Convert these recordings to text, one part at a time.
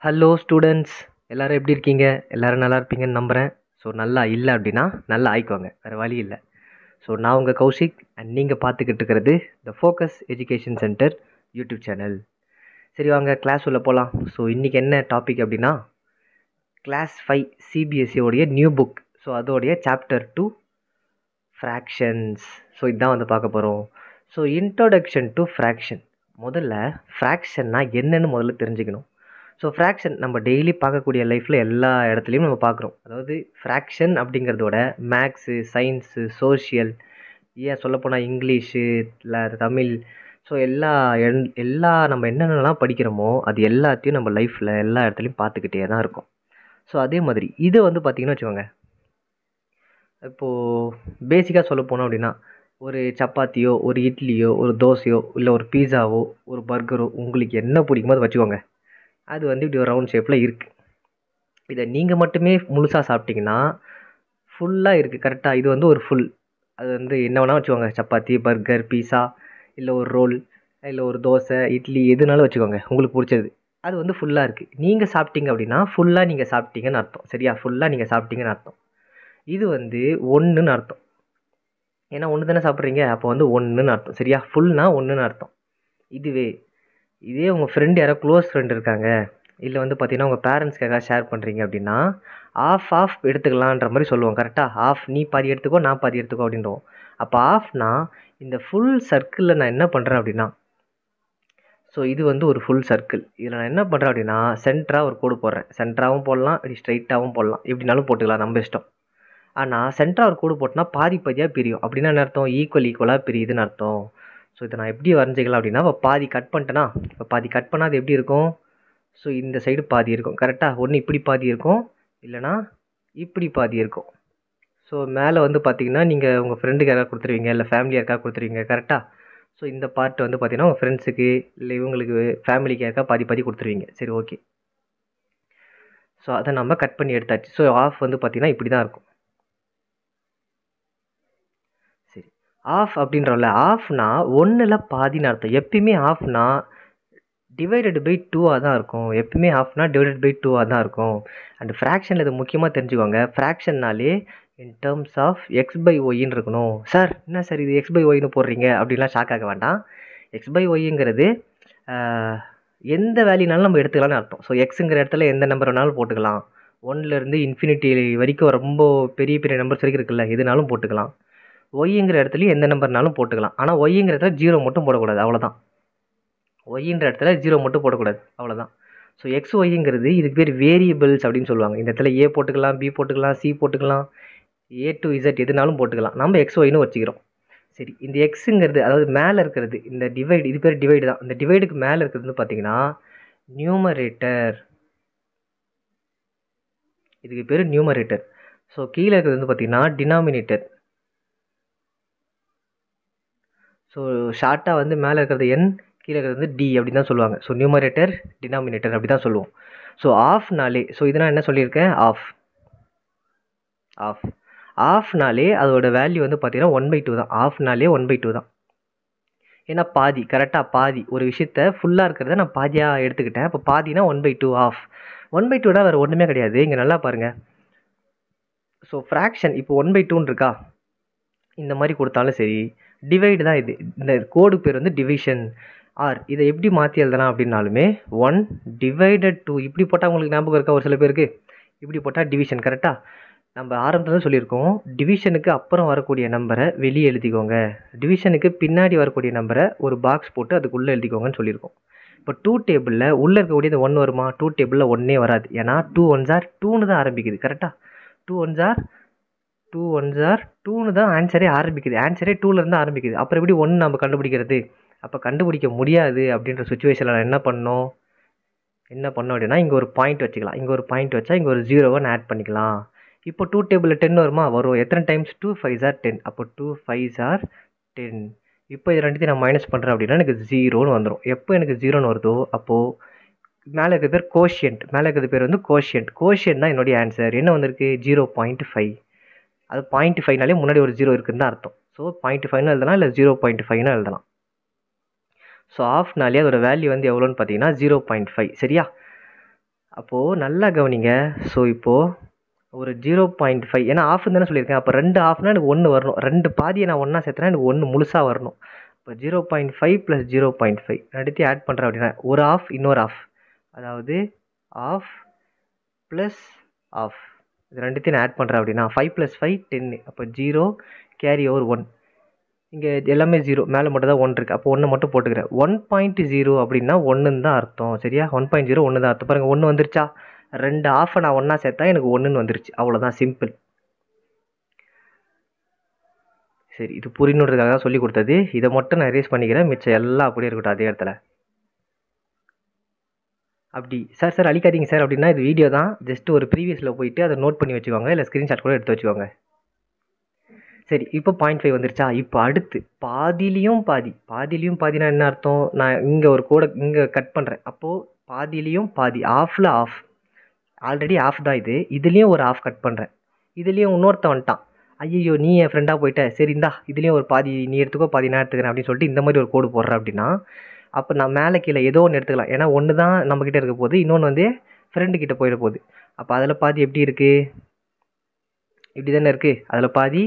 Hello students, எல்லாரும் எப்படி இருக்கீங்க? எல்லாரும் நல்லா இருப்பீங்கன்னு நம்புகிறேன். ஸோ நல்லா இல்லை அப்படின்னா நல்லா ஆயிக்கோங்க, வேறு வழி இல்லை. ஸோ நான் உங்கள் கௌஷிக் அண்ட் நீங்கள் பார்த்துக்கிட்டு இருக்கிறது the focus education centre YouTube channel. சரி வாங்க கிளாஸ் உள்ள போகலாம். ஸோ இன்றைக்கி என்ன டாபிக் அப்படின்னா கிளாஸ் 5 சிபிஎஸ்சியோடைய நியூ புக். ஸோ அதோடைய சாப்டர் 2 ஃப்ராக்ஷன்ஸ். ஸோ இதுதான் வந்து பார்க்க போகிறோம். So introduction to fraction. முதல்ல ஃப்ராக்ஷன்னா என்னன்னு முதல்ல தெரிஞ்சுக்கணும். ஸோ ஃப்ராக்ஷன் நம்ம டெய்லி பார்க்கக்கூடிய லைஃப்பில் எல்லா இடத்துலையும் நம்ம பார்க்குறோம். அதாவது ஃப்ராக்ஷன் அப்படிங்கிறதோட மேக்ஸு, சயின்ஸு, சோஷியல், ஏன் சொல்லப்போனால் இங்கிலீஷு, இல்லை தமிழ், ஸோ எல்லா நம்ம என்னென்னலாம் படிக்கிறோமோ அது எல்லாத்தையும் நம்ம லைஃப்பில் எல்லா இடத்துலையும் பார்த்துக்கிட்டே தான் இருக்கும். ஸோ அதே மாதிரி இதை வந்து பார்த்திங்கன்னு வச்சுக்கோங்க, இப்போது பேசிக்காக சொல்ல போனோம் அப்படின்னா ஒரு சப்பாத்தியோ, ஒரு இட்லியோ, ஒரு தோசையோ, இல்லை ஒரு பீஸாவோ, ஒரு பர்கரோ, உங்களுக்கு என்ன பிடிக்குமோ அதை வச்சுக்கோங்க. அது வந்து இப்படி ஒரு ரவுண்ட் ஷேப்பில் இருக்குது. இதை நீங்கள் மட்டுமே முழுசாக சாப்பிட்டிங்கன்னா ஃபுல்லாக இருக்குது, கரெக்டாக. இது வந்து ஒரு ஃபுல். அது வந்து என்ன வேணால் வச்சுக்கோங்க, சப்பாத்தி, பர்கர், பீஸா, இல்லை ஒரு ரோல், இல்லை ஒரு தோசை, இட்லி, எதுனாலும் வச்சுக்கோங்க உங்களுக்கு பிடிச்சது. அது வந்து ஃபுல்லாக இருக்குது. நீங்கள் சாப்பிட்டீங்க அப்படின்னா ஃபுல்லாக நீங்கள் சாப்பிட்டீங்கன்னு அர்த்தம். சரியா? ஃபுல்லாக நீங்கள் சாப்பிட்டீங்கன்னு அர்த்தம். இது வந்து ஒன்றுன்னு அர்த்தம். ஏன்னா ஒன்று தானே சாப்பிட்றீங்க, அப்போ வந்து ஒன்றுன்னு அர்த்தம். சரியா? ஃபுல்னா ஒன்றுன்னு அர்த்தம். இதே உங்கள் ஃப்ரெண்டு யாரோ க்ளோஸ் ஃப்ரெண்டு இருக்காங்க, இல்லை வந்து பார்த்தீங்கன்னா உங்கள் பேரண்ட்ஸ்க்காக ஷேர் பண்ணுறீங்க அப்படின்னா ஆஃப் எடுத்துக்கலான்ற மாதிரி சொல்லுவோம். கரெக்டாக? ஆஃப் நீ பாதி எடுத்துக்கோ, நான் பாதி எடுத்துக்கோ அப்படின்றோம். அப்போ ஆஃப்னா இந்த ஃபுல் சர்க்கிளில் நான் என்ன பண்ணுறேன் அப்படின்னா, ஸோ இது வந்து ஒரு ஃபுல் சர்க்கிள். இதில் நான் என்ன பண்ணுறேன் அப்படின்னா சென்டராக ஒரு கோடு போடுறேன். சென்டராகவும் போடலாம், இப்படி ஸ்ட்ரைட்டாகவும் போடலாம், எப்படினாலும் போட்டுக்கலாம், நம்ம இஷ்டம். ஆனால் சென்டராக ஒரு கோடு போட்டோன்னா பாதி பாதியாக பிரியும். அப்படின்னா என்ன அர்த்தம்? ஈக்குவலாக பிரியுதுன்னு அர்த்தம். ஸோ இதை நான் எப்படி வரைஞ்சிக்கலாம் அப்படின்னா, இப்போ பாதி கட் பண்ணிட்டேன்னா, இப்போ பாதி கட் பண்ணால் அது எப்படி இருக்கும்? ஸோ இந்த சைடு பாதி இருக்கும். கரெக்டாக? ஒன்று இப்படி பாதி இருக்கும், இல்லைனா இப்படி பாதி இருக்கும். ஸோ மேலே வந்து பார்த்திங்கன்னா நீங்கள் உங்கள் ஃப்ரெண்டுக்கு யாராவது கொடுத்துருவீங்க, இல்லை ஃபேமிலி யாருக்காக கொடுத்துருவீங்க. கரெக்டாக? ஸோ இந்த பார்ட் வந்து பார்த்திங்கன்னா உங்கள் ஃப்ரெண்ட்ஸுக்கு, இல்லை இவங்களுக்கு ஃபேமிலிக்கு யாருக்கா பாதி பாதி கொடுத்துருவீங்க. சரி, ஓகே. ஸோ அதை நம்ம கட் பண்ணி எடுத்தாச்சு. ஸோ ஆஃப் வந்து பார்த்திங்கன்னா இப்படி தான் இருக்கும். சரி, ஆஃப் அப்படின்றோம்ல, ஆஃப்னா ஒன்றில் பாதின்னு அர்த்தம். எப்பயுமே ஆஃப்னா டிவைடட் பை 2ஆக தான் இருக்கும். எப்பவுமே ஆஃப்னா டிவைடட் பை 2ஆக தான் இருக்கும். அண்ட் ஃப்ராக்ஷனில் இது முக்கியமாக தெரிஞ்சுக்கோங்க. ஃப்ராக்ஷன்னாலே in terms of x by ஒய்ன்னு இருக்கணும். சார் என்ன சார் இது எக்ஸ் பை ஒய்னு போடுறீங்க அப்படின்லாம் ஷாக் ஆக வேண்டாம். எக்ஸ் பை ஒய்ங்கிறது எந்த வேல்யூனாலும் நம்ம எடுத்துக்கலாம்னு அர்த்தம். ஸோ எக்ஸுங்கிற இடத்துல எந்த நம்பர் வேணாலும் போட்டுக்கலாம். 1லேருந்து இன்ஃபினிட்டி வரைக்கும் ரொம்ப பெரிய பெரிய நம்பர்ஸ் வரைக்கும் இருக்குல்ல, எதுனாலும் போட்டுக்கலாம். ஒய்ங்கிற இடத்துலையும் எந்த நம்பர்னாலும் போட்டுக்கலாம். ஆனால் ஒய்ங்கிற இடத்துல 0 மட்டும் போடக்கூடாது, அவ்வளோதான். ஒய்ன்ற இடத்துல 0 மட்டும் போடக்கூடாது, அவ்வளோதான். ஸோ எக்ஸ் ஒய்ங்கிறது இதுக்கு பேர் வேரியபிள்ஸ் அப்படின்னு சொல்லுவாங்க. இந்த இடத்துல ஏ போட்டுக்கலாம், பி போட்டுக்கலாம், சி போட்டுக்கலாம், ஏ டு இசட் எதுனாலும் போட்டுக்கலாம். நம்ம எக்ஸ் ஒய்னு வச்சுக்கிறோம். சரி, இந்த எக்ஸுங்கிறது அதாவது மேலே இருக்கிறது, இந்த டிவைடு, இது பேர் டிவைடு தான். இந்த டிவைடுக்கு மேலே இருக்கிறது வந்து பார்த்தீங்கன்னா நியூமரேட்டர். இதுக்கு பேர் நியூமரேட்டர். ஸோ கீழே இருக்கிறது வந்து பார்த்தீங்கன்னா டினாமினேட்டர். ஸோ ஷார்ட்டாக வந்து மேலே இருக்கிறது என், கீழே இருக்கிறது வந்து டி அப்படின்னு தான் சொல்லுவாங்க. ஸோ நியூமரேட்டர், டினாமினேட்டர் அப்படி தான் சொல்லுவோம். ஸோ ஆஃப்னாலே, ஸோ இதனால் என்ன சொல்லியிருக்கேன்? ஆஃப்னாலே அதோட வேல்யூ வந்து பார்த்தீங்கன்னா 1/2 தான். ஆஃப்னாலே 1/2 தான். ஏன்னா பாதி, கரெக்டாக பாதி. ஒரு விஷயத்த ஃபுல்லாக இருக்கிறத நான் பாதியாக எடுத்துக்கிட்டேன். அப்போ பாதினா 1/2 ஆஃப். 1/2 வேறு ஒன்றுமே கிடையாது. இங்கே நல்லா பாருங்கள். ஸோ ஃப்ராக்ஷன் இப்போ 1/2 இருக்கா, இந்த மாதிரி கொடுத்தாலும் சரி, டிவைடு தான் இது. இந்த கோடு பேர் வந்து டிவிஷன். ஆர் இதை எப்படி மாற்றி எழுதலாம் அப்படின்னாலுமே 1 டிவைடட் 2 இப்படி போட்டால் உங்களுக்கு ஞாபகம் இருக்கா? ஒரு சில பேருக்கு இப்படி போட்டால் டிவிஷன். கரெக்டாக? நம்ம ஆரம்பத்தில் சொல்லியிருக்கோம், டிவிஷனுக்கு அப்புறம் வரக்கூடிய நம்பரை வெளியே எழுதிக்கோங்க, டிவிஷனுக்கு பின்னாடி வரக்கூடிய நம்பரை ஒரு பாக்ஸ் போட்டு அதுக்குள்ளே எழுதிக்கோங்கன்னு சொல்லியிருக்கோம். இப்போ 2 டேபிளில் உள்ளே இருக்கக்கூடியது 1 வருமா? 2 டேபிளில் 1 வராது. ஏன்னா 2 1s are 2ன்னு தான் ஆரம்பிக்குது. கரெக்டாக? 2 1s are 2ன்னு தான் ஆன்சரே ஆரம்பிக்குது. ஆன்சரே 2லேருந்து ஆரம்பிக்குது. அப்புறம் எப்படி 1 நம்ம கண்டுபிடிக்கிறது? அப்போ கண்டுபிடிக்க முடியாது. அப்படின்ற சுச்சுவேஷனில் நான் என்ன பண்ணோம் அப்படின்னா இங்கே ஒரு பாயிண்ட் வச்சுக்கலாம். இங்கே ஒரு பாயிண்ட் வச்சா இங்கே ஒரு 0வை ஆட் பண்ணிக்கலாம். இப்போ 2 டேபிளில் 10 வருமா? வரும். எத்தனை டைம்ஸ்? 2 5s are 10. அப்போ 2 5s are 10. இப்போ இது ரெண்டுத்தையும் நான் மைனஸ் பண்ணுறேன் அப்படின்னா எனக்கு 0ன்னு வந்துடும். எப்போ எனக்கு 0ன்னு வருதோ அப்போது மேலே இருக்கிற பேர் கோஷியன்ட். மேலே இருக்கிற பேர் வந்து கோஷியன்ட் தான் என்னுடைய ஆன்சர். என்ன வந்திருக்கு? 0.5. அது 0.5நாலே முன்னாடி ஒரு 0 இருக்குன்னு தான் அர்த்தம். ஸோ 0.5ன்னு எழுதலாம், இல்லை 0.5ன்னு எழுதலாம். ஸோ ஆஃப்னாலே அதோட வேல்யூ வந்து எவ்வளோன்னு பார்த்தீங்கன்னா 0.5. சரியா? அப்போது நல்லா கவனிங்க. ஸோ இப்போது ஒரு 0.5 ஏன்னா ஆஃப்னு தானே சொல்லியிருக்கேன். அப்போ 2 ஆஃப்னா எனக்கு 1 வரணும். 2 பாதியை நான் ஒன்றா சேர்த்துனா எனக்கு 1 முழுசாக வரணும். இப்போ 0.5 + 0.5 ரெண்டுத்தையும் ஆட் பண்ணுறேன் அப்படின்னா ஒரு ஆஃப் இன்னொரு ஆஃப், அதாவது ஆஃப் ப்ளஸ் ஆஃப், இது ரெண்டுத்தையும் நான் ஆட் பண்ணுறேன் அப்படின்னா 5 + 5 10. அப்போ 0 கேரி ஓவர் 1. இங்கே எல்லாமே 0, மேலே மட்டும் தான் 1 இருக்குது. அப்போ 1 மட்டும் போட்டுக்கிறேன். 1.0 அப்படின்னா 1ன்னு தான் அர்த்தம். சரியா? 1.0 1 தான் அர்த்தம். பாருங்கள் 1 வந்துருச்சா? 2 ஆஃபை நான் ஒன்றா சேர்த்தா எனக்கு 1ன்னு வந்துருச்சு. அவ்வளோதான், சிம்பிள். சரி, இது புரியணுன்றதுக்காக தான் சொல்லி கொடுத்தது. இதை மட்டும் நான் எரேஸ் பண்ணிக்கிறேன். மிச்சம் எல்லாம் அப்படியே இருக்கட்டும் அதே இடத்துல. அப்படி சார் அழிக்காதீங்க சார் அப்படின்னா இது வீடியோ தான். ஜஸ்ட் ஒரு ப்ரீவியஸில் போயிட்டு அதை நோட் பண்ணி வச்சுக்கோங்க, இல்லை ஸ்க்ரீன்ஷாட் கூட எடுத்து வச்சுக்கோங்க. சரி, இப்போ 0.5 வந்துருச்சா? இப்போ அடுத்து பாதியிலையும் பாதினா என்ன அர்த்தம்? நான் இங்கே ஒரு கோடை இங்கே கட் பண்ணுறேன். அப்போது பாதியிலையும் பாதி, ஆஃபில் ஆஃப், ஆல்ரெடி ஆஃப் தான் இது. இதுலேயும் ஒரு ஆஃப் கட் பண்ணுறேன். இதுலேயும் இன்னொருத்தன் வந்துட்டான். ஐயோ நீ என் ஃப்ரெண்டாக போயிட்ட, சரி இந்தா இதுலேயும் ஒரு பாதி நீ எடுத்துக்கோ, பாதி நான் எடுத்துக்கிறேன் அப்படின்னு சொல்லிட்டு இந்த மாதிரி ஒரு கோடு போடுறேன் அப்படின்னா, அப்போ நான் மேலே கீழே ஏதோ ஒன்று எடுத்துக்கலாம். ஏன்னா ஒன்று தான் நம்மக்கிட்ட இருக்க போகுது, இன்னொன்று வந்து ஃப்ரெண்டுக்கிட்ட போயிட போகுது. அப்போ அதில் பாதி எப்படி இருக்குது? இப்படி தானே இருக்குது. அதில் பாதி,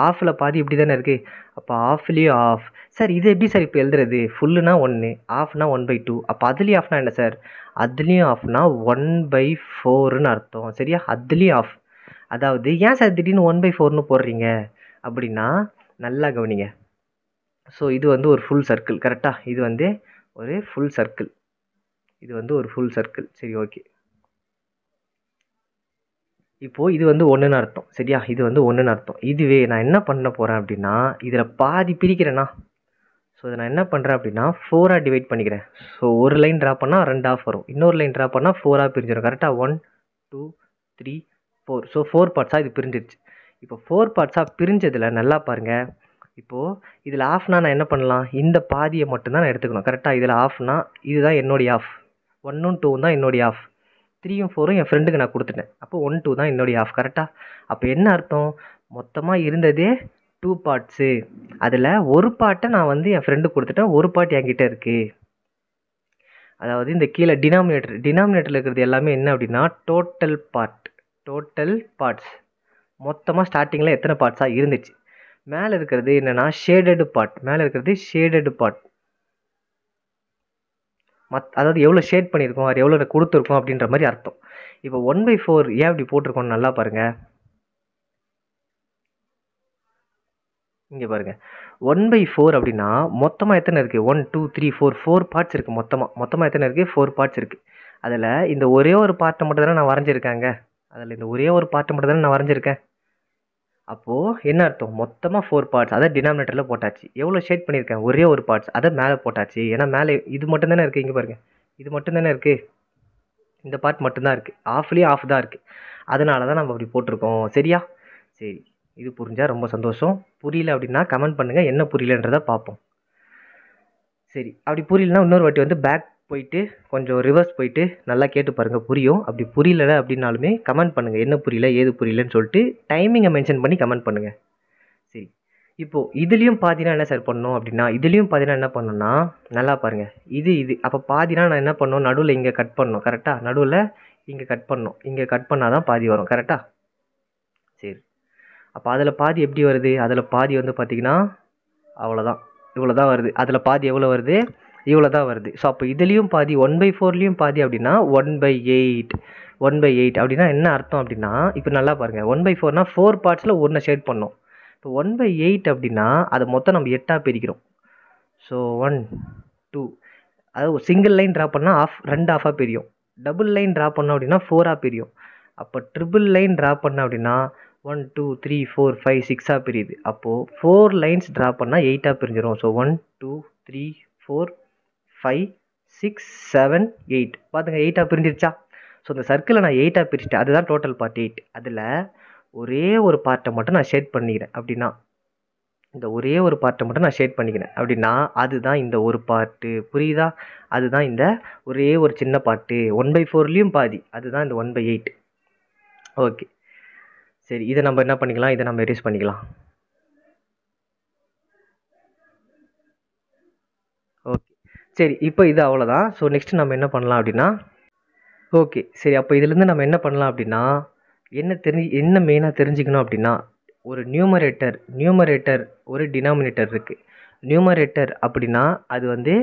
ஆஃபில் பாதி இப்படி தானே இருக்குது. அப்போ ஆஃப்லேயும் ஆஃப். சார் இது எப்படி சார் இப்போ எழுதுறது? ஃபுல்லுனா 1, ஆஃப்னா 1/2. அப்போ அதுலேயும் ஆஃப்னா என்ன சார்? அதுலேயும் ஆஃப்னா 1/4ன்னு அர்த்தம். சரியா? அதுலேயும் ஆஃப். அதாவது ஏன் சார் திடீர்னு 1/4ன்னு போடுறீங்க அப்படின்னா, நல்லா கவனிங்க. ஸோ இது வந்து ஒரு ஃபுல் சர்க்கிள், கரெக்டாக? இது வந்து ஒரு ஃபுல் சர்க்கிள், இது வந்து ஒரு ஃபுல் சர்க்கிள். சரி, ஓகே. இப்போது இது வந்து 1ன்னு அர்த்தம். சரியா? இது வந்து 1ன்னு அர்த்தம். இதுவே நான் என்ன பண்ண போகிறேன் அப்படின்னா, இதில் பாதி பிரிக்கிறேன்னா, ஸோ இதை நான் என்ன பண்ணுறேன் அப்படின்னா 4ஆக டிவைட் பண்ணிக்கிறேன். ஸோ ஒரு லைன் ட்ரா பண்ணால் 2 ஆஃப் வரும், இன்னொரு லைன் ட்ரா பண்ணால் 4ஆக பிரிஞ்சிடும். கரெக்டாக? 1 2 3 4. ஸோ 4 பார்ட்ஸாக இது பிரிஞ்சிருச்சு. இப்போ 4 பார்ட்ஸாக பிரிஞ்சதில் நல்லா பாருங்கள். இப்போது இதில் ஆஃப்னா நான் என்ன பண்ணலாம்? இந்த பாதியை மட்டும்தான் நான் எடுத்துக்கணும். கரெக்டாக? இதில் ஆஃப்னா இதுதான் என்னுடைய ஆஃப், 1ம் 2ம் தான் என்னுடைய ஆஃப், 3ம் 4ம் என் ஃப்ரெண்டுக்கு நான் கொடுத்துட்டேன். அப்போ 1 2 தான் என்னுடைய ஆஃப். கரெக்டாக? அப்போ என்ன அர்த்தம்? மொத்தமாக இருந்ததே 2 பார்ட்ஸு. அதில் ஒரு பார்ட்டை நான் வந்து என் ஃப்ரெண்டுக்கு கொடுத்துட்டேன், ஒரு பார்ட் என்கிட்ட இருக்குது. அதாவது இந்த கீழே டினாமினேட்டரில் இருக்கிறது எல்லாமே என்ன அப்படின்னா டோட்டல் பார்ட்ஸ். மொத்தமாக ஸ்டார்டிங்கில் எத்தனை பார்ட்ஸாக இருந்துச்சு. மேலே இருக்கிறது என்னென்னா ஷேடடு பார்ட். அதாவது எவ்வளோ ஷேட் பண்ணியிருக்கோம், அது எவ்வளோ கொடுத்துருக்கோம் அப்படின்ற மாதிரி அர்த்தம். இப்போ 1/4 ஏன் இப்படி போட்டிருக்கோன்னு நல்லா பாருங்கள். இங்கே பாருங்கள், 1/4 அப்படின்னா மொத்தமாக எத்தனை இருக்குது? 1 2 3 4 பார்ட்ஸ் இருக்குது. மொத்தமாக எத்தனை இருக்குது? 4 பார்ட்ஸ் இருக்குது. அதில் இந்த ஒரே ஒரு பார்ட்டை மட்டும் தானே நான் வரைஞ்சிருக்கேன். அப்போது என்ன அர்த்தம்? மொத்தமாக 4 பார்ட்ஸ், அதை டினாமினேட்டரில் போட்டாச்சு. எவ்வளோ ஷேட் பண்ணியிருக்கேன்? ஒரே ஒரு பார்ட்ஸ், அதை மேலே போட்டாச்சு. ஏன்னா மேலே இது மட்டும் தானே இருக்குது. இங்கே பாருங்கள், இது மட்டும் தானே இருக்குது, இந்த பார்ட் மட்டும்தான் இருக்குது, ஆஃப்லேயும் ஆஃப் தான் இருக்குது. அதனால தான் நம்ம அப்படி போட்டிருக்கோம். சரியா? சரி, இது புரிஞ்சால் ரொம்ப சந்தோஷம். புரியல அப்படின்னா கமெண்ட் பண்ணுங்கள், என்ன புரியலன்றதை பார்ப்போம். சரி, அப்படி புரியலன்னா இன்னொரு வாட்டி வந்து பேக் போயிட்டு கொஞ்சம் ரிவர்ஸ் போயிட்டு நல்லா கேட்டு பாருங்கள், புரியும். அப்படி புரியல அப்படின்னாலுமே கமெண்ட் பண்ணுங்கள், என்ன புரியல ஏது புரியலன்னு சொல்லிட்டு டைமிங்கை மென்ஷன் பண்ணி கமெண்ட் பண்ணுங்கள். சரி, இப்போது இதுலேயும் பாதினா என்ன சார் பண்ணணும் அப்படின்னா, இதுலேயும் பாதினா என்ன பண்ணணும்னா நல்லா பாருங்கள், இது அப்போ பாதினா நான் என்ன பண்ணணும்? நடுவில் இங்கே கட் பண்ணணும். கரெக்டாக? நடுவில் இங்கே கட் பண்ணணும். இங்கே கட் பண்ணால் தான் பாதி வரும். கரெக்டாக? சரி, அப்போ அதில் பாதி எப்படி வருது? அதில் பாதி வந்து பார்த்திங்கன்னா அவ்வளோதான், இவ்வளோ தான் வருது. அதில் பாதி எவ்வளோ வருது? இவ்வளோ தான் வருது. ஸோ அப்போ இதுலேயும் பாதி, 1/4லேயும் பாதி அப்படின்னா 1/8 அப்படின்னா என்ன அர்த்தம் அப்படின்னா, இப்போ நல்லா பாருங்கள், 1/4னா 4 பார்ட்ஸில் ஒன்றை ஷேட் பண்ணோம். இப்போ 1/8 அப்படின்னா அதை மொத்தம் நம்ம 8ஆக பிரிக்கிறோம். ஸோ 1 2, அதாவது ஒரு சிங்கிள் லைன் ட்ரா பண்ணால் 2 ஆஃபாக பிரியும். டபுள் லைன் ட்ரா பண்ணோம் அப்படின்னா 4ஆக பிரியும். அப்போ ட்ரிபிள் லைன் ட்ரா பண்ண அப்படின்னா 1 2 3 4 5 6ஆக பிரியுது. அப்போது 4 லைன்ஸ் ட்ரா பண்ணால் 8ஆக பிரிஞ்சிடும். ஸோ 1 2 3 4 5 6 7 8 பார்த்துங்க, 8ஆக பிரிஞ்சிருச்சா? ஸோ இந்த சர்க்கிளை நான் 8ஆக பிரிச்சிட்டேன், அதுதான் டோட்டல் பார்ட் 8. அதில் ஒரே ஒரு பார்ட்டை மட்டும் நான் ஷேட் பண்ணிக்கிறேன் அப்படின்னா, இந்த ஒரே ஒரு பார்ட்டை மட்டும் நான் ஷேட் பண்ணிக்கிறேன் அப்படின்னா அதுதான் இந்த ஒரு பார்ட்டு. புரியுதா? அதுதான் இந்த ஒரே ஒரு சின்ன பார்ட்டு. 1/4லேயும் பாதி, அதுதான் இந்த 1/8. ஓகே, சரி, இதை நம்ம என்ன பண்ணிக்கலாம்? இதை நம்ம எரேஸ் பண்ணிக்கலாம். ஓகே, சரி, இப்போ இது அவ்வளோதான். ஸோ நெக்ஸ்ட் நம்ம என்ன பண்ணலாம் அப்படின்னா, ஓகே சரி, அப்போ இதுலேருந்து நம்ம என்ன பண்ணலாம் அப்படின்னா, என்ன மெயினாக தெரிஞ்சுக்கணும் அப்படின்னா, ஒரு நியூமரேட்டர் ஒரு டினாமினேட்டர் இருக்குது. நியூமரேட்டர் அப்படின்னா அது வந்து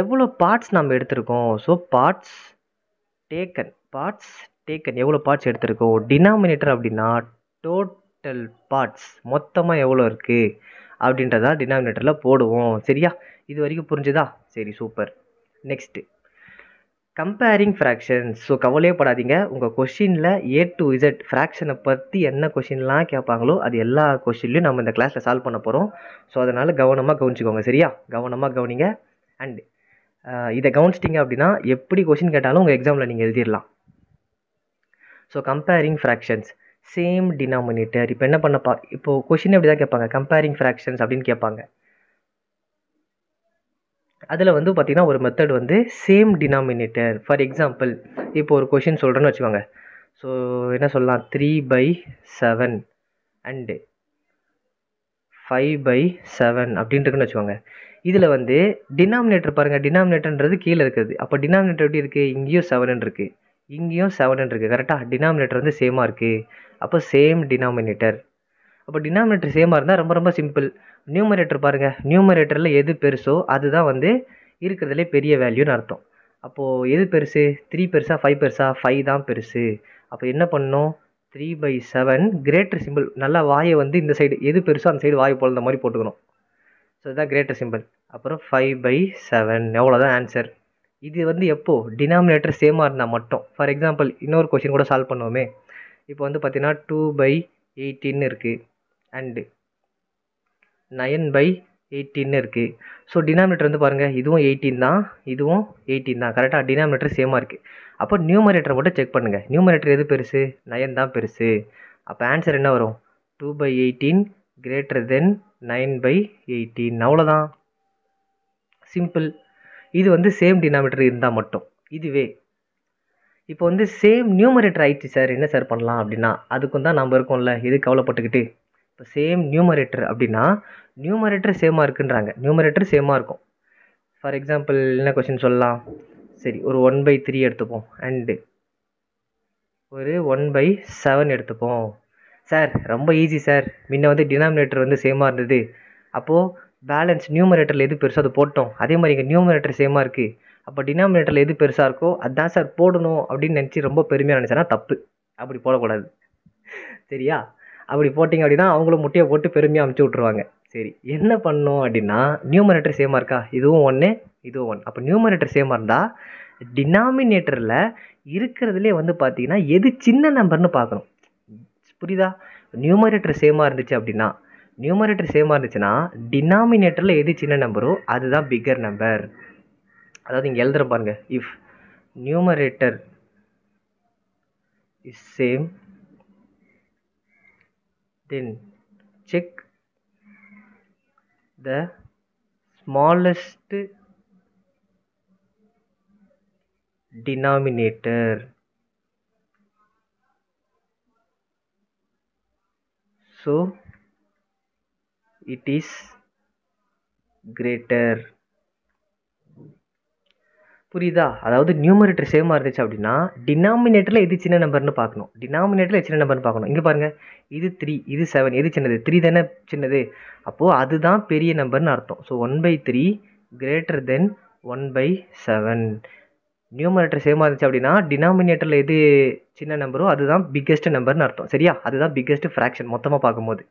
எவ்வளோ பார்ட்ஸ் நம்ம எடுத்திருக்கோம். ஸோ பார்ட்ஸ் டேக்கன் எவ்வளோ பார்ட்ஸ் எடுத்திருக்கோம். டினாமினேட்டர் அப்படின்னா டோட்டல் பார்ட்ஸ் மொத்தமாக எவ்வளோ இருக்குது அப்படின்றதா டினாமினேட்டரில் போடுவோம். சரியா, இது வரைக்கும் புரிஞ்சுதா? சரி, super. Next comparing fractions. So கவலையே படாதீங்க, உங்கள் கொஷினில் A to Z ஃப்ராக்ஷனை பற்றி என்ன கொஷின்லாம் கேட்பாங்களோ அது எல்லா கொஷின்லையும் நம்ம இந்த கிளாஸில் சால்வ் பண்ண போகிறோம். ஸோ அதனால் கவனமாக கவனிச்சிக்கோங்க. சரியா, கவனமாக கவனிங்க. அண்ட் இதை கவனிச்சிட்டிங்க அப்படின்னா எப்படி கொஷின் கேட்டாலும் உங்கள் எக்ஸாமில் நீங்கள் எழுதிடலாம். So comparing fractions, same denominator. இப்போ என்ன பண்ணப்பா, இப்போது கொஷின் எப்படி தான் கேட்பாங்க, கம்பேரிங் ஃப்ராக்ஷன்ஸ் அப்படின்னு கேட்பாங்க. அதில் வந்து பார்த்திங்கன்னா ஒரு மெத்தட் வந்து சேம் டினாமினேட்டர். ஃபார் எக்ஸாம்பிள் இப்போ ஒரு கொஷின் சொல்கிறேன்னு வச்சுக்கோங்க. ஸோ என்ன சொல்லலாம், 3/7 அண்டு 5/7 அப்படின்ட்டுருக்குன்னு வச்சுக்கோங்க. இதில் வந்து டினாமினேட்டர் பாருங்கள், டினாமினேட்டர்ன்றது கீழே இருக்குது. அப்போ டினாமினேட்டர் எப்படி இருக்குது, இங்கேயும் 7 இருக்குது, இங்கேயும் 7 இருக்குது. கரெக்டாக டினாமினேட்டர் வந்து சேமாக இருக்குது. அப்போ சேம் டினாமினேட்டர். அப்போ டினாமினேட்டர் சேமாக இருந்தால் ரொம்ப ரொம்ப சிம்பிள். நியூமரேட்டர் பாருங்கள், நியூமரேட்டரில் எது பெருசோ அதுதான் வந்து இருக்கிறதுலே பெரிய வேல்யூன்னு அர்த்தம். அப்போது எது பெருசு, 3 பெருசா 5 பெருசா, 5 தான் பெருசு. அப்போ என்ன பண்ணணும், 3/7 கிரேட்டர் சிம்பிள். நல்லா வாயை வந்து இந்த சைடு எது பெருசோ அந்த சைடு வாயை போல் இந்த மாதிரி போட்டுக்கணும். ஸோ இதுதான் கிரேட்டர் சிம்பிள். அப்புறம் 5/7 எவ்வளோதான் ஆன்சர். இது வந்து எப்போது டினாமினேட்டர் சேமாக இருந்தால் மட்டும். ஃபார் எக்ஸாம்பிள் இன்னொரு கொஷின் கூட சால்வ் பண்ணுவோமே. இப்போ வந்து பார்த்தீங்கன்னா 2/18 இருக்குது அண்டு 9/18 இருக்குது. ஸோ டினாமினேட்டர் வந்து பாருங்கள், இதுவும் 18 தான், இதுவும் 18 தான். கரெக்டாக டினாமினேட்டர் சேமாக இருக்குது. அப்போ நியூமரேட்டரை மட்டும் செக் பண்ணுங்கள். நியூமரேட்டர் எது பெருசு, 9 தான் பெருசு. அப்போ ஆன்சர் என்ன வரும், 2/18 கிரேட்டர் தென் 9/18. அவ்வளோதான், சிம்பிள். இது வந்து சேம் டினாமினேட்டர் இருந்தால் மட்டும். இதுவே இப்போ வந்து சேம் நியூமரேட்டர் ஆயிடுச்சு சார், என்ன சார் பண்ணலாம் அப்படின்னா, அதுக்கும் தான் நம்ம இருக்கோம்ல, எது கவலைப்பட்டுக்கிட்டு. இப்போ சேம் நியூமரேட்டர் அப்படின்னா நியூமரேட்டர் சேமாக இருக்குன்றாங்க, நியூமரேட்டர் சேமாக இருக்கும். ஃபார் எக்ஸாம்பிள் என்ன கொஷின் சொல்லலாம், சரி ஒரு 1/3 எடுத்துப்போம் அண்டு ஒரு 1/7 எடுத்துப்போம். சார் ரொம்ப ஈஸி சார், முன்ன வந்து டினாமினேட்டர் வந்து சேமாக இருந்தது, அப்போது பேலன்ஸ் நியூமரேட்டரில் எது பெருசோ அது போட்டோம். அதே மாதிரி இங்கே நியூமரேட்டர் சேமாக இருக்குது, அப்போ டினாமினேட்டரில் எது பெருசாக இருக்கோ அதுதான் சார் போடணும் அப்படின்னு நினச்சி ரொம்ப பெருமையாக நினச்சேன்னா தப்பு. அப்படி போடக்கூடாது. சரியா, அப்படி போட்டிங்க அப்படின்னா அவங்களும் முட்டையை போட்டு பெருமையாக அமுச்சு விட்ருவாங்க. சரி, என்ன பண்ணணும் அப்படின்னா, நியூமரேட்டர் சேமாக இருக்கா, இதுவும் 1 இதுவும் 1. அப்போ நியூமரேட்டர் சேமாக இருந்தால் டினாமினேட்டரில் இருக்கிறதுலே வந்து பார்த்தீங்கன்னா எது சின்ன நம்பர்னு பார்க்கணும். புரியுதா, நியூமரேட்டர் சேமாக இருந்துச்சு அப்படின்னா, நியூமரேட்டர் சேமாக இருந்துச்சுன்னா டினாமினேட்டரில் எது சின்ன நம்பரோ அதுதான் பிக்கர் நம்பர். அதாவது இங்கே எழுதுகிற பாருங்க, if numerator is same then check the smallest denominator. So it is greater. புரியுதா, அதாவது நியூமரேட்டர் சேமாக இருந்துச்சு அப்படின்னா டினாமினேட்டரில் எது சின்ன நம்பர்னு பார்க்கணும், டினாமினேட்டரில் சின்ன நம்பர்னு பார்க்கணும். இங்கே பாருங்கள், இது 3 இது 7, எது சின்னது, 3 தானே சின்னது, அப்போது அதுதான் பெரிய நம்பர்னு அர்த்தம். So 1/3 greater than 1/7. நியூமரேட்டர் சேமாக இருந்துச்சு அப்படின்னா டினாமினேட்டரில் எது சின்ன நம்பரோ அதுதான் பிக்கெஸ்ட் நம்பர்னு அர்த்தம். சரியா, அதுதான் பிக்கெஸ்ட் ஃப்ராக்ஷன் மொத்தமாக பார்க்கும்போது.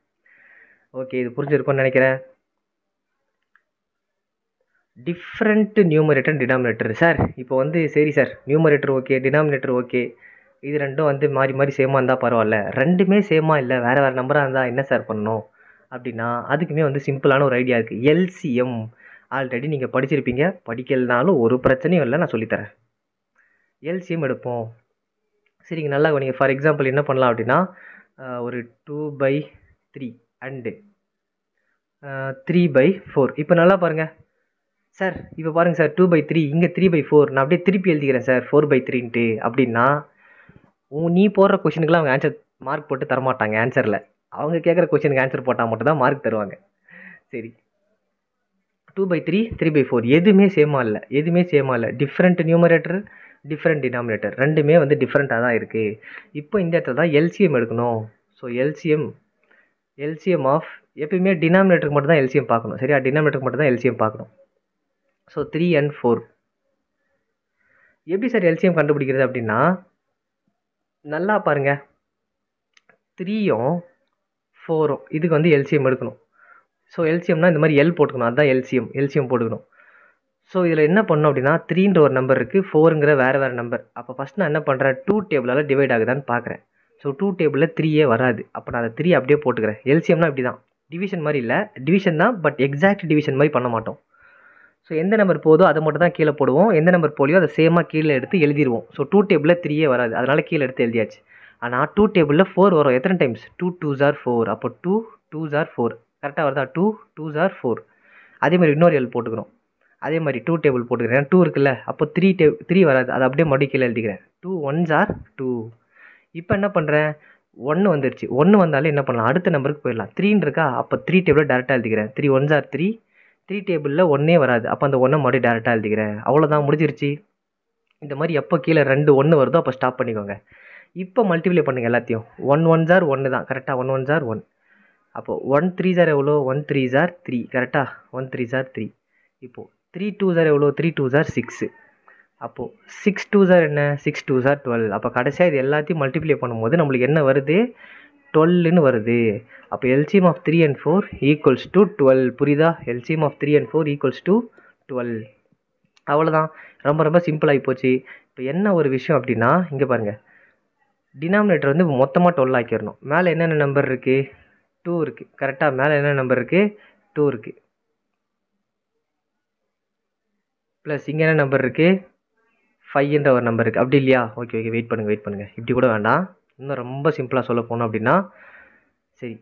ஓகே, இது புரிஞ்சிருக்கும்னு நினைக்கிறேன். Different numerator denominator. சார் இப்போ வந்து சரி sir, numerator okay, denominator okay, இது ரெண்டும் வந்து மாறி மாறி சேமாக இருந்தால் பரவாயில்ல, ரெண்டுமே சேமாக இல்லை வேறு வேறு நம்பராக இருந்தால் என்ன சார் பண்ணணும் அப்படின்னா, அதுக்குமே வந்து சிம்பிளான ஒரு ஐடியா இருக்குது, எல்சிஎம். ஆல்ரெடி நீங்கள் படிச்சிருப்பீங்க, படிக்கலனாலும் ஒரு பிரச்சனையும் இல்லை, நான் சொல்லித்தரேன். எல்சிஎம் எடுப்போம். சரிங்க, நல்லா நீங்கள் ஃபார் எக்ஸாம்பிள் என்ன பண்ணலாம் அப்படின்னா, ஒரு 2/3 அண்டு 3/4. இப்போ நல்லா பாருங்கள் சார், இப்போ பாருங்கள் சார், 2/3 இங்கே 3/4, நான் அப்படியே திருப்பி எழுதிக்கிறேன் சார் 4/3ன்ட்டு. அப்படின்னா நீ போடுற கொஷினுக்குலாம் அவங்க ஆன்சர் மார்க் போட்டு தரமாட்டாங்க. ஆன்சரில் அவங்க கேட்குற கொஷினுக்கு ஆன்சர் போட்டால் மட்டும் தான் மார்க் தருவாங்க. சரி, 2/3 3/4 எதுவுமே சேமாக இல்லை, எதுவுமே சேமாக இல்லை. டிஃப்ரெண்ட் நியூமரேட்டர் டிஃப்ரெண்ட் டினாமினேட்டர், ரெண்டுமே வந்து டிஃப்ரெண்ட்டாக தான் இருக்குது. இப்போ இந்த இடத்துல தான் எல்சிஎம் எடுக்கணும். ஸோ எல்சிஎம் ஆஃப் எப்பயுமே டினாமினேட்டருக்கு மட்டும் தான் எல்சிஎம் பார்க்கணும். சரியா, டினாமினேட்டருக்கு மட்டும் தான் எல்சிஎம் பார்க்கணும். ஸோ 3 and 4 எப்படி சார் எல்சிஎம் கண்டுபிடிக்கிறது அப்படின்னா, நல்லா பாருங்கள், 3யும் 4ம் இதுக்கு வந்து எல்சிஎம் எடுக்கணும். ஸோ எல்சிஎம்னா இந்த மாதிரி எல் போட்டுக்கணும், அதுதான் எல்சிஎம் போட்டுக்கணும். ஸோ இதில் என்ன பண்ணணும் அப்படின்னா, 3ன்ற ஒரு நம்பர் இருக்குது, 4ங்கிற வேறு நம்பர். அப்போ ஃபஸ்ட் நான் என்ன பண்ணுறேன், 2 டேபிளால் டிவைட் ஆகுதான்னு பார்க்குறேன். ஸோ 2 டேபிளில் 3 வராது. அப்போ நான் அதை 3 அப்படியே போட்டுக்கிறேன். எல்சிஎம்னா இப்படி தான், டிவிஷன் மாதிரி இல்லை, டிவிஷன் தான் பட் எக்ஸாக்ட் டிவிஷன் மாதிரி பண்ண மாட்டோம். ஸோ எந்த நம்பர் போதோ அதை மட்டும் தான் கீழே போடுவோம், எந்த நம்பர் போலியோ அதை சேமாக கீழே எடுத்து எழுதிடுவோம். ஸோ 2 டேபிளில் 3 வராது, அதனால் கீழே எடுத்து எழுதியாச்சு. ஆனால் 2 டேபிளில் 4 வரும். எத்தனை டைம்ஸ்? 2 2s are 4. அப்போ 2 2s are 4 கரெக்டாக வருதா? 2 2s are 4. அதே மாதிரி இன்னொரு எல் போட்டுக்கிறோம். அதே மாதிரி 2 டேபிள் போட்டுக்கிறேன், 2 இருக்குல்ல, அப்போ 3 வராது, அதை அப்படியே மறுபடியும் கீழே எழுதிக்கிறேன். 2 1s are 2. இப்போ என்ன பண்ணுறேன், 1 வந்துருச்சு. 1 வந்தாலே என்ன பண்ணலாம், அடுத்த நம்பருக்கு போயிடலாம். 3 இருக்கா, அப்போ 3 டேபிளில் டேரெக்டாக எழுதிக்கிறேன். 3 1s are 3. 3 டேபிளில் 1 வராது, அப்போ அந்த 1 மறுபடியும் டேரெக்டாக எழுதிக்கிறேன். அவ்வளோதான், முடிஞ்சிருச்சு. இந்த மாதிரி எப்போ கீழே 2 1 வருதோ அப்போ ஸ்டாப் பண்ணிக்கோங்க. இப்போ மல்டிப்ளை பண்ணுங்க எல்லாத்தையும். 1 1s are 1 தான், கரெக்டாக 1 1s are 1. அப்போது 1 3s are எவ்வளோ, 1 3s are 3, கரெக்டாக 1 3s are 3. இப்போது 3 2s are எவ்வளோ, 3 2s are 6. அப்போது 6 2s are என்ன, 6 2s are 12. அப்போ கடைசியாக இது எல்லாத்தையும் மல்டிப்ளை பண்ணும்போது நம்மளுக்கு என்ன வருது, 12ன்னு வருது. அப்போ LCM of 3 and 4 equals to 12. புரியுதா? LCM of 3 and 4 equals to 12. அவ்வளோதான், ரொம்ப ரொம்ப சிம்பிளாகி போச்சு. இப்போ என்ன ஒரு விஷயம் அப்படின்னா, இங்கே பாருங்கள், டினாமினேட்டர் வந்து மொத்தமாக 12 ஆக்கிடணும். மேலே என்னென்ன நம்பர் இருக்குது, 2 இருக்குது, கரெக்டாக மேலே என்ன நம்பர் இருக்குது, 2 இருக்குது. ப்ளஸ் இங்கே என்ன நம்பர் இருக்குது, 5ன்ற ஒரு நம்பர் இருக்குது, அப்படி இல்லையா? ஓகே வெயிட் பண்ணுங்கள், இப்படி கூட வேண்டாம், இன்னும் ரொம்ப சிம்பிளாக சொல்ல போனோம் அப்படின்னா, சரி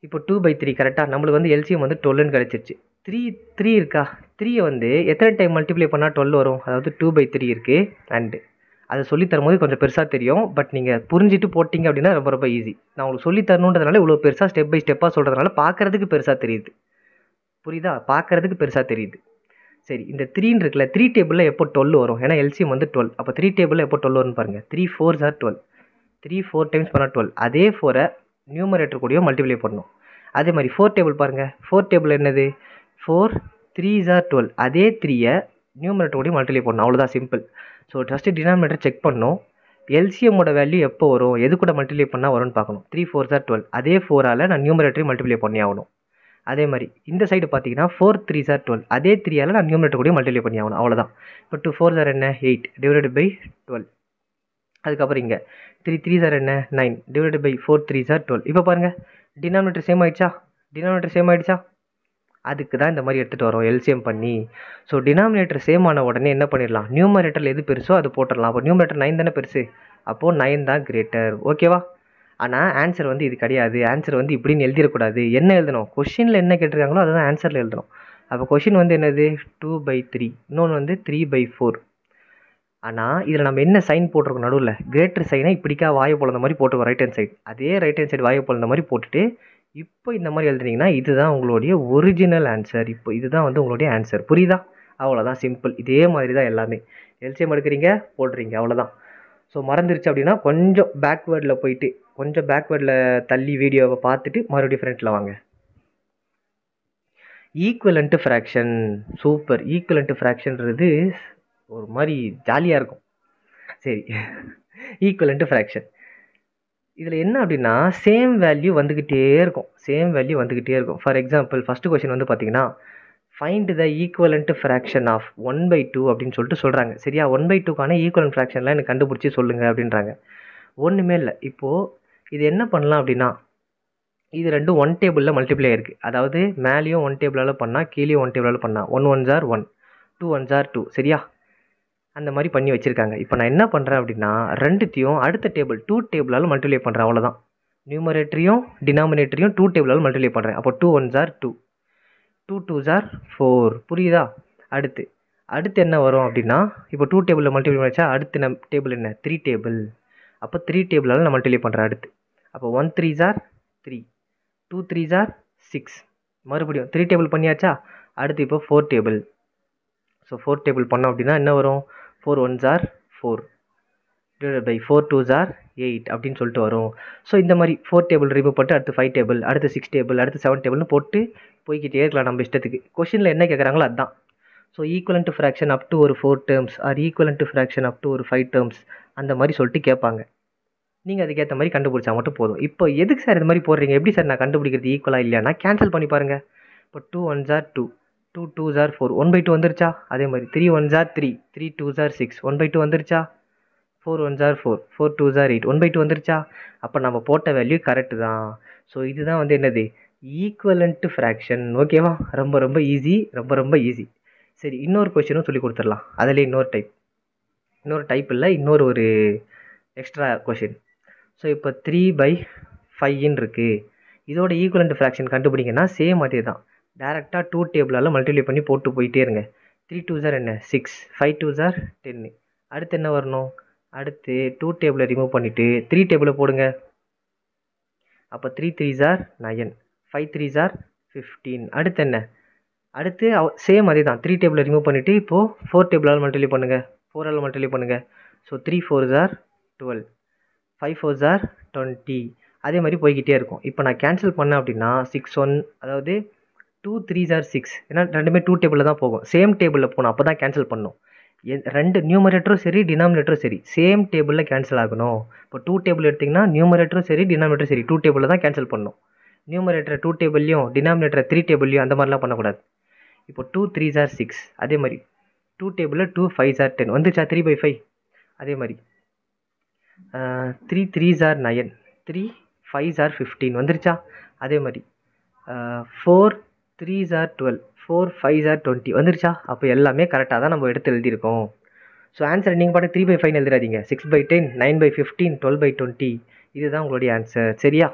இப்போ 2/3 கரெக்டாக நம்மளுக்கு வந்து எல்சிஎம் வந்து 12ன்னு கிடச்சிருச்சு. 3 இருக்கா, 3யை வந்து எத்தனை டைம் மல்டிப்ளை பண்ணால் 12 வரும், அதாவது 2/3 இருக்குது. அண்டு அதை சொல்லித்தரும்போது கொஞ்சம் பெருசாக தெரியும், பட் நீங்கள் புரிஞ்சுட்டு போட்டிங்க அப்படின்னா ரொம்ப ரொம்ப ஈஸி. நான் உங்களுக்கு சொல்லித்தரணுன்றதுனால இவ்வளோ பெருசாக ஸ்டெப் பை ஸ்டெப்பாக சொல்கிறதுனால பார்க்குறதுக்கு பெருசாக தெரியுது. புரியுதா? பார்க்குறதுக்கு பெருசாக தெரியுது. சரி, இந்த 3 இருக்குல்ல, 3 டேபிளில் எப்போ 12 வரும், ஏன்னா எல்சிஎம் வந்து 12. அப்போ 3 டேபிளில் எப்போ 12 வரும்னு பாருங்கள். 3 4s are 12. 3 4 டைம்ஸ் பண்ணால் 12. அதே 4 நியூமரேட்டர் கூடயோ மல்டிப்ளை பண்ணணும். அதே மாதிரி 4 டேபிள் பாருங்கள், 4 டேபிள் என்னது, 4 3s are 12. அதே 3யை நியூமரேட்டர் கூடயும் மல்டிப்ளை பண்ணணும். அவ்வளோதான், simple. So first denominator check பண்ணணும், எல்சிஎம்மோட வேல்யூ எப்போ வரும், எது கூட மல்டிப்ளை பண்ணால் வரும்னு பார்க்கணும். 3 4s are 12. அதே 4ஆல் நான் நியூமரேட்டரையும் மல்டிப்ளை பண்ணி ஆகணும். அதே மாதிரி இந்த சைடு பார்த்தீங்கன்னா 4 3s are 12. அதே 3ஆல் நான் நியூமரேட்டர் கூட மல்டிப்ளை பண்ணி ஆகணும். அவ்வளோதான். இப்போ 2 4s are என்ன, 8 டிவைடட் பை 12. அதுக்கப்புறம் இங்கே 3 3s are என்ன, 9 டிவைடட் பை 4 3s are 12. இப்போ பாருங்கள், டினாமினேட்டர் சேம் ஆகிடுச்சா, அதுக்கு தான் இந்த மாதிரி எடுத்துகிட்டு வரோம் எல்சிஎம் பண்ணி. ஸோ டினாமினேட்டர் சேம் ஆன உடனே என்ன பண்ணிடலாம், நியூமரேட்டரில் எது பெருசோ அது போட்டுடலாம். அப்போ நியூமரேட்டர் 9 தானே பெருசு, அப்போது 9 தான் கிரேட்டர். ஓகேவா? ஆனால் ஆன்சர் வந்து இது கிடையாது. ஆன்சர் வந்து இப்படின்னு எழுதிடக்கூடாது. என்ன எழுதணும், கொஷினில் என்ன கேட்டிருக்காங்களோ அதை தான் ஆன்சரில் எழுதணும். அப்போ கொஷின் வந்து என்னது, 2/3, இன்னொன்று வந்து 3/4. ஆனால் இதில் நம்ம என்ன சைன் போட்டிருக்கோம், நடுவில் கிரேட்டர் சைனை இப்படிக்கா வாயை பொழந்த மாதிரி போட்டுருக்கோம் ரைட் ஹேண்ட் சைடு. அதே ரைட் ஹேண்ட் சைடு வாயை பொழந்த மாதிரி போட்டுட்டு இப்போ இந்த மாதிரி எழுதுனீங்கன்னா இதுதான் உங்களுடைய ஒரிஜினல் ஆன்சர். இப்போ இதுதான் வந்து உங்களுடைய ஆன்சர். புரியுதா? அவ்வளோதான், சிம்பிள். இதே மாதிரி தான் எல்லாமே. எல்சிஎம் எடுக்கிறீங்க, போடுறீங்க, அவ்வளோதான். ஸோ மறந்துருச்சு அப்படின்னா கொஞ்சம் பேக்வேர்டில் போயிட்டு, கொஞ்சம் பேக்வேர்டில் தள்ளி வீடியோவை பார்த்துட்டு மறுபடியும் ஃப்ரண்ட்டில் வாங்க. Equivalent fraction, super. ஈக்குவலன்ட் ஃப்ராக்ஷன்றது ஒரு மாதிரி ஜாலியாக இருக்கும். சரி, ஈக்குவலன்ட் ஃப்ராக்ஷன் இதில் என்ன அப்படின்னா சேம் வேல்யூ வந்துக்கிட்டே இருக்கும். ஃபார் எக்ஸாம்பிள் ஃபஸ்ட்டு கொஸ்டின் வந்து பார்த்தீங்கன்னா, find the equivalent fraction of 1/2 அப்படின்னு சொல்லிட்டு சொல்கிறாங்க. சரியா? 1/2க்கான ஈக்குவலன்ட் ஃப்ராக்ஷன்லாம் எனக்கு கண்டுபிடிச்சி சொல்லுங்கள் அப்படின்றாங்க. ஒன்றுமே இல்லை. இப்போது இது என்ன பண்ணலாம் அப்படின்னா, இது ரெண்டும் 1 டேபிளில் மல்டிப்ளை இருக்குது. அதாவது மேலேயும் 1 டேபிளால் பண்ணால், கீழேயும் 1 டேபிளால் பண்ணால் 1 1s are 1, 2 1s are 2. சரியா? அந்த மாதிரி பண்ணி வச்சுருக்காங்க. இப்போ நான் என்ன பண்ணுறேன் அப்படின்னா, ரெண்டுத்தையும் அடுத்த டேபிள் 2 டேபிளால் மல்டிப்ளை பண்ணுறேன். அவ்வளோதான். நியூமரேட்டரையும் டினாமினேட்டரையும் 2 டேபிளால் மல்டிப்ளை பண்ணுறேன். அப்போ 2 1s are 2, 2 2s are 4. புரியுதா? அடுத்து என்ன வரும் அப்படின்னா, இப்போ 2 டேபிளில் மல்டிப்ளை பண்ணிச்சா அடுத்த டேபிள் என்ன, 3 டேபிள். அப்போ 3 டேபிளால் நான் மல்டிப்ளை பண்ணுறேன் அடுத்து. அப்போ 1 3s are 3, 2 3s are 6. மறுபடியும் 3 டேபிள் பண்ணியாச்சா, அடுத்து இப்போ 4 டேபிள். ஸோ 4 டேபிள் பண்ணோம் அப்படின்னா என்ன வரும், 4 1s are 4 divided by 4 2s are 8 அப்படின்னு சொல்லிட்டு வரும். ஸோ இந்த மாதிரி 4 டேபிள் ரிமூவ் பண்ணிட்டு அடுத்து 5 டேபிள், அடுத்து 6 டேபிள், அடுத்து 7 டேபிள்னு போட்டு போய்கிட்டே இருக்கலாம் நம்ம இஷ்டத்துக்கு. கொஷினில் என்ன கேட்குறாங்களோ அதுதான். So equivalent fraction up to ஒரு 4 terms R equivalent fraction up to ஒரு 5 டேர்ம்ஸ் அந்த மாதிரி சொல்லிட்டு கேட்பாங்க. நீங்கள் அதுக்கேற்ற மாதிரி கண்டுபிடிச்சா மட்டும் போதும். இப்போ எதுக்கு சார் இது மாதிரி போடுறீங்க, எப்படி சார் நான் கண்டுபிடிக்கிறது ஈக்குவலாக இல்லையானா கேன்சல் பண்ணி பாருங்கள். இப்போ 2 1s are 2, 2 2s are 4, 1/2 வந்துருச்சா? அதே மாதிரி 3 1s are 3, 3 2s are 6, 1/2 வந்துருச்சா? 4 1s are 4, 4 2s are 8, 1/2 வந்துருச்சா? அப்போ நம்ம போட்ட வேல்யூ கரெக்டு தான். ஸோ இதுதான் வந்து என்னது ஈக்குவலன்ட் ஃப்ராக்ஷன். ஓகேவா? ரொம்ப ரொம்ப ஈஸி, ரொம்ப ரொம்ப ஈஸி. சரி, இன்னொரு கொஸ்டினும் சொல்லி கொடுத்துடலாம். அதில் இன்னொரு டைப் இல்லை, இன்னொரு ஒரு எக்ஸ்ட்ரா கொஷின். ஸோ இப்போ 3/5 இருக்குது. இதோட ஈக்குவலன்ட் ஃப்ராக்ஷன் கண்டுபிடிங்கன்னா சேம் அதே தான். டேரெக்டாக 2 டேபிளால் மல்டிப்ளை பண்ணி போட்டு போயிட்டே இருங்க. 3 2s are என்ன 6, 5 2s are 10. அடுத்து என்ன வரணும்? அடுத்து 2 டேபிளை ரிமூவ் பண்ணிவிட்டு 3 டேபிளை போடுங்க. அப்போ 3 3s are 9, 5 3s are 15. அடுத்து என்ன? அடுத்து சேம் அதே தான். 3 டேபிளை ரிமூவ் பண்ணிவிட்டு இப்போது 4 டேபிளால் மல்டிப்ளை பண்ணுங்கள், 4ஆல் மல்டிப்ளை பண்ணுங்கள். So 3 4s are 12, 5 4s are 20. அதே மாதிரி போய்கிட்டே இருக்கும். இப்போ நான் கேன்சல் பண்ணேன் அப்படின்னா 6 1, அதாவது 2 3s are 6. ஏன்னா ரெண்டுமே 2 டேபிளில் தான் போகும். சேம் டேபிளில் போகணும், அப்போ தான் கேன்சல் பண்ணணும். ரெண்டு நியூமரேட்டரும் சரி டினாமினேட்டரும் சரி சேம் டேபிளில் கேன்சல் ஆகணும். இப்போ 2 டேபிள் எடுத்திங்கன்னா நியூமரேட்டரும் சரி டினாமினேட்டரும் சரி 2 டேபிளில் தான் கேன்சல் பண்ணணும். நியூமரேட்டர் 2 டேபிள்லையும் டினாமினேட்டர் 3 டேபிள்லையும் அந்த மாதிரிலாம் பண்ணக்கூடாது. இப்போ 2 3s are 6. அதே மாதிரி 2 டேபிளில் 2 5s are 10 வந்துச்சா? 3/5. அதே மாதிரி 3 3s are 9, 3 5s are 15 வந்துருச்சா? அதே மாதிரி 4 3s are 12, 4 5s are 20 வந்துருச்சா? அப்போ எல்லாமே கரெக்டாக தான் நம்ம எடுத்து எழுதியிருக்கோம். ஸோ ஆன்சர் நீங்கள் பாட்டு 3/5 எழுதிடாதீங்க. 6/10, 9/15, 12/20 இதுதான் உங்களுடைய ஆன்சர். சரியா?